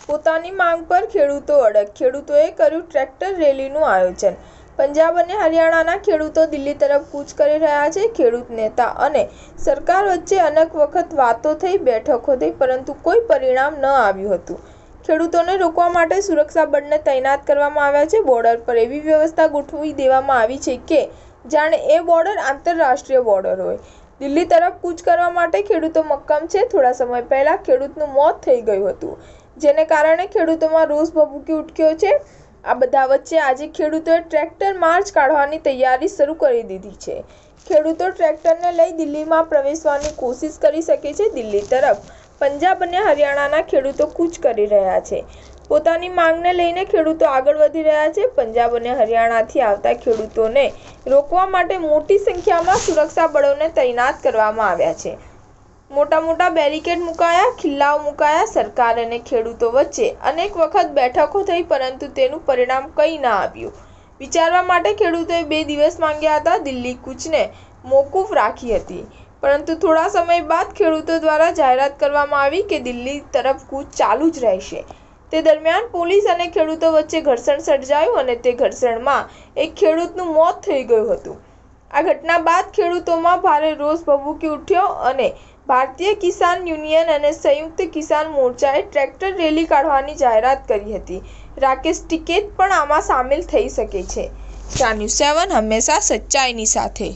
પોતાની માંગ પર ખેડૂતો અડગ, ખેડૂતોએ કર્યું ટ્રેક્ટર રેલીનું આયોજન। પંજાબ અને હરિયાણાના ખેડૂતો દિલ્હી તરફ કૂચ કરી રહ્યા છે। ખેડૂત નેતા અને સરકાર વચ્ચે અનેક વખત વાતો થઈ, બેઠકો થઈ, પરંતુ કોઈ પરિણામ ન આવ્યું હતું। ખેડૂતોને રોકવા માટે સુરક્ષા બળને તૈનાત કરવામાં આવ્યા છે। બોર્ડર પર એવી વ્યવસ્થા ગોઠવી દેવામાં આવી છે કે જાણે એ બોર્ડર આંતરરાષ્ટ્રીય બોર્ડર હોય। દિલ્હી તરફ કૂચ કરવા માટે ખેડૂતો મક્કમ છે। થોડા સમય પહેલા ખેડૂતનું મોત થઈ ગયું હતું, જેને કારણે ખેડૂતોમાં રોષ ભભૂકી ઉઠ્યો છે। આ બધા વચ્ચે આજે ખેડૂતોએ ટ્રેક્ટર માર્ચ કાઢવાની તૈયારી શરૂ કરી દીધી છે। ખેડૂતો ટ્રેક્ટરને લઈ દિલ્હીમાં પ્રવેશવાની કોશિશ કરી શકે છે। દિલ્હી તરફ પંજાબ અને હરિયાણાના ખેડૂતો કૂચ કરી રહ્યા છે। પોતાની માંગને લઈને ખેડૂતો આગળ વધી રહ્યા છે। પંજાબ અને હરિયાણાથી આવતા ખેડૂતોને રોકવા માટે મોટી સંખ્યામાં સુરક્ષા બળોને તૈનાત કરવામાં આવ્યા છે। મોટા બેરિકેડ મુકાયા, ખિલ્લાઓ મુકાયા। સરકાર અને ખેડૂતો વચ્ચે અનેક વખત બેઠકો થઈ, પરંતુ તેનું પરિણામ કંઈ ના આવ્યું। વિચારવા માટે ખેડૂતોએ 2 દિવસ માંગ્યા હતા। દિલ્હી કૂચને મોકૂફ રાખી હતી, પરંતુ થોડા સમય બાદ ખેડૂતો દ્વારા જાહેરાત કરવામાં આવી કે દિલ્હી તરફ કૂચ ચાલુ જ રહેશે। તે દરમિયાન પોલીસ અને ખેડૂતો વચ્ચે ઘર્ષણ સર્જાયું અને તે ઘર્ષણમાં એક ખેડૂતનું મોત થઈ ગયું હતું। આ ઘટના બાદ ખેડૂતોમાં ભારે રોષ ભભૂકી ઉઠ્યો અને ભારતીય કિસાન યુનિયન અને સંયુક્ત કિસાન મોરચાએ ટ્રેક્ટર રેલી કાઢવાની જાહેરાત કરી હતી। રાકેશ ટિકૈત પણ આમાં સામેલ થઈ શકે છે। સ્ટાર ન્યૂઝ 7 હંમેશા સચ્ચાઈની સાથે।